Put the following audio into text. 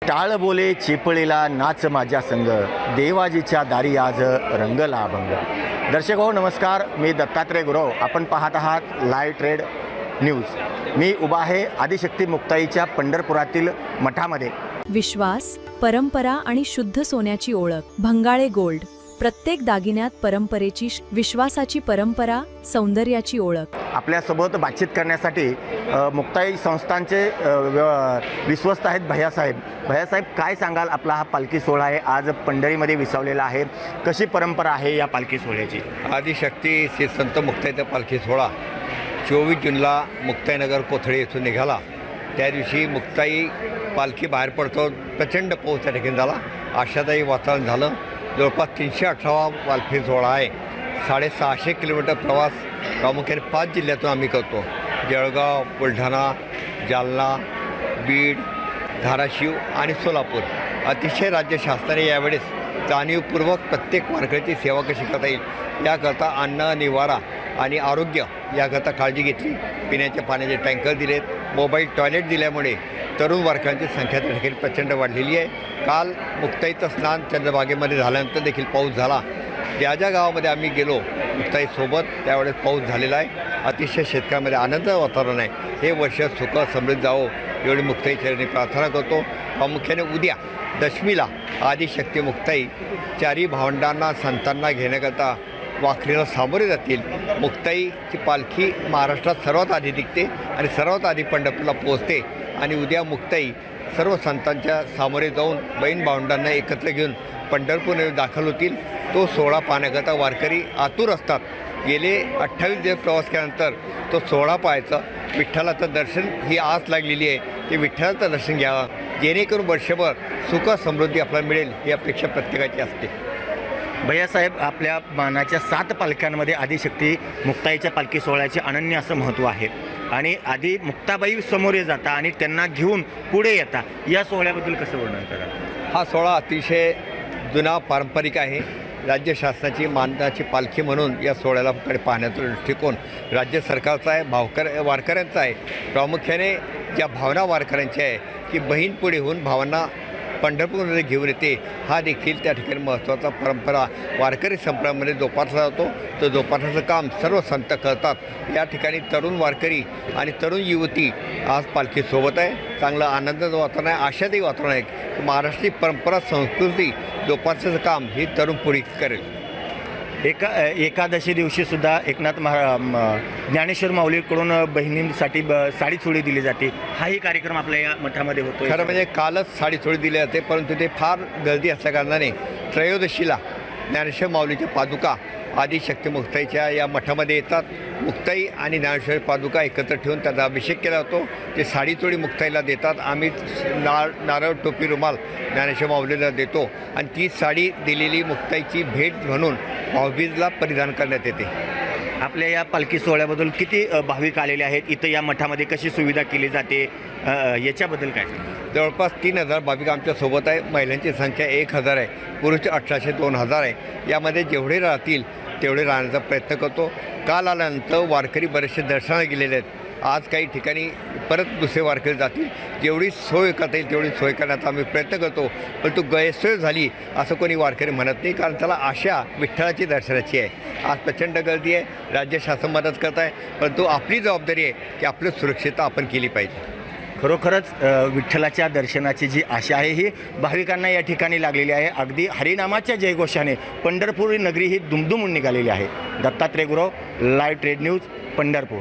टाळ बोले चिपळीला नाच माझ्या संग, देवाजीच्या दारी आज रंगला अभंग. दर्शक हो नमस्कार, मी दत्तात्रय गुरव. आपण पाहत आहात लाईव्ह ट्रेड न्यूज. मी उभा आहे आदिशक्ती मुक्ताईच्या पंढरपुरातील मठामध्ये. विश्वास, परंपरा आणि शुद्ध सोन्याची ओळख. भंगाळे गोल्ड. प्रत्येक दागिन्यात परंपरेची, विश्वासाची परंपरा, सौंदर्याची ओळख. आपल्यासोबत बातचीत करण्यासाठी मुक्ताई संस्थांचे विश्वस्त आहेत भैयासाहेब. भैयासाहेब, काय सांगाल? आपला हा पालखी सोहळा आहे, आज पंढरीमध्ये विसावलेला आहे. कशी परंपरा आहे या पालखी सोहळ्याची? आदिशक्ती श्री संत मुक्ताईचा पालखी सोहळा 24 जूनला मुक्ताईनगर कोथळे येथून निघाला. त्या दिवशी मुक्ताई पालखी बाहेर पडतो, प्रचंड पाऊस त्या ठिकाणी झाला. आशादायी वातावरण झालं. जवळपास 318वा पालखी सोहळा आहे. 650 किलोमीटर प्रवास प्रामुख्याने 5 जिल्ह्यातून आम्ही करतो. जळगाव, बुलढाणा, जालना, बीड, धाराशिव आणि सोलापूर. अतिशय राज्य शासनाने यावेळेस जाणीवपूर्वक प्रत्येक वारकऱ्याची सेवा कशी करता येईल याकरता अन्न, निवारा आणि आरोग्य याकरता काळजी घेतली. पिण्याच्या पाण्याचे टँकर दिलेत. मोबाईल टॉयलेट दिल्यामुळे तरुण वारकऱ्यांची संख्या त्या ठिकाणी प्रचंड वाढलेली आहे. काल मुक्ताईचं स्नान चंद्रभागेमध्ये झाल्यानंतर देखील पाऊस झाला. ज्या ज्या गावामध्ये आम्ही गेलो मुक्ताईसोबत त्यावेळेस पाऊस झालेला आहे. अतिशय शेतकऱ्यामध्ये आनंदाचं वातावरण आहे. हे वर्ष सुख समृद्ध जावो एवढी मुक्ताई चरणी प्रार्थना करतो. प्रामुख्याने उद्या दशमीला आदिशक्ती मुक्ताई चारी भावंडांना, संतांना घेण्याकरता वाखरीला सामोरे जातील. मुक्ताईची पालखी महाराष्ट्रात सर्वात आधी दिसते आणि सर्वात आधी पंढरपूरला पोहोचते. आणि उद्या मुक्ताई सर्व संतांच्या सामोरे जाऊन बहीण भावंडांना एकत्र घेऊन पंढरपूरमध्ये दाखल होतील. तो सोहळा पाहण्याकरता वारकरी आतुर असतात. गेले 28 दिवस प्रवास केल्यानंतर तो सोहळा पाहायचा. विठ्ठलाचं दर्शन ही आस लागलेली आहे. ते विठ्ठलाचं दर्शन घ्यावं जेणेकरून वर्षभर सुख समृद्धी आपल्याला मिळेल ही अपेक्षा प्रत्येकाची असते. भैयासाहेब, आपल्या मानाच्या 7 पालख्यांमध्ये आदिशक्ती मुक्ताईच्या पालखी सोहळ्याचे अनन्य असं महत्त्व आहे. आणि आधी मुक्ताबाई समोर जाता आणि त्यांना घेऊन पुढे येता, या सोहळ्याबद्दल कसं वर्णन कराल? हा सोहळा अतिशय जुना पारंपरिक आहे. राज्य शासनाची मानाची पालखी म्हणून या सोहळ्याकडे पाहण्याचा दृष्टिकोन राज्य सरकारचा आहे, वारकऱ्यांचा आहे. प्रामुख्याने ज्या भावना वारकऱ्यांच्या आहे की बहीण पुढे होऊन भावांना पंढरपूरमध्ये घेऊन येते, हा देखील त्या ठिकाणी महत्त्वाचा परंपरा वारकरी संप्रदायामध्ये जोपासला जातो. तर जोपासण्याचं काम सर्व संत करतात. या ठिकाणी तरुण वारकरी आणि तरुण युवती आज पालखीसोबत आहे. चांगलं आनंदाचं वातावरण आहे, आशादायी वातावरण आहे. महाराष्ट्रीय परंपरा संस्कृती जोपासण्याचं काम ही तरुण पुढे करेल. एकादशी दिवशी सुद्धा एकनाथ ज्ञानेश्वर माऊलीकडून बहिणींसाठी साडी चोळी दिली जाते. हाही कार्यक्रम आपल्या या मठामध्ये होतो. खरं म्हणजे कालच साडी चोळी दिली जाते, परंतु ते फार गर्दी असल्याकारणाने त्रयोदशीला ज्ञानेश्वर माऊलीच्या पादुका आदिशक्ती मुक्ताईच्या या मठामध्ये येतात. मुक्ताई आणि ज्ञानेश्वर पादुका एकत्र ठेवून त्याचा अभिषेक केला जातो. ते साडी चोळी मुक्ताईला देतात. आम्ही नारळ, टोपी, रुमाल ज्ञानेश्वर माऊलीला देतो आणि ती साडी दिलेली मुक्ताईची भेट म्हणून भाऊबीजला परिधान करण्यात येते. आपल्या या पालखी सोहळ्याबद्दल किती भाविक आलेले आहेत? इथं या मठामध्ये कशी सुविधा केली जाते याच्याबद्दल काय? जवळपास 3000 भाविक आमच्यासोबत आहे. महिलांची संख्या 1000 आहे. पुरुष 1800 2000 आहे. यामध्ये जेवढे राहतील तेवढे राहण्याचा प्रयत्न करतो. काल आल्यानंतर वारकरी बरेचसे दर्शनाला गेलेले आहेत. आज काही ठिकाणी परत दुसरे वारकरी जातील. जेवढी सोय करता येईल तेवढी सोय करण्याचा आम्ही प्रयत्न करतो. परंतु गैरसोय झाली असं कोणी वारकरी म्हणत नाही, कारण त्याला आशा विठ्ठलाची दर्शनाची आहे. आज प्रचंड गर्दी आहे. राज्य शासन मदत करत आहे, परंतु आपली जबाबदारी आहे की आपली सुरक्षितता आपण केली पाहिजे. खरोखरच विठ्ठलाच्या दर्शनाची जी आशा आहे ही भाविकांना या ठिकाणी लागलेली आहे. अगदी हरिनामाच्या जयघोषाने पंढरपूर नगरी ही दुमदुमून निघालेली आहे. Dattatray Gurav, live trade news, Pandharpur.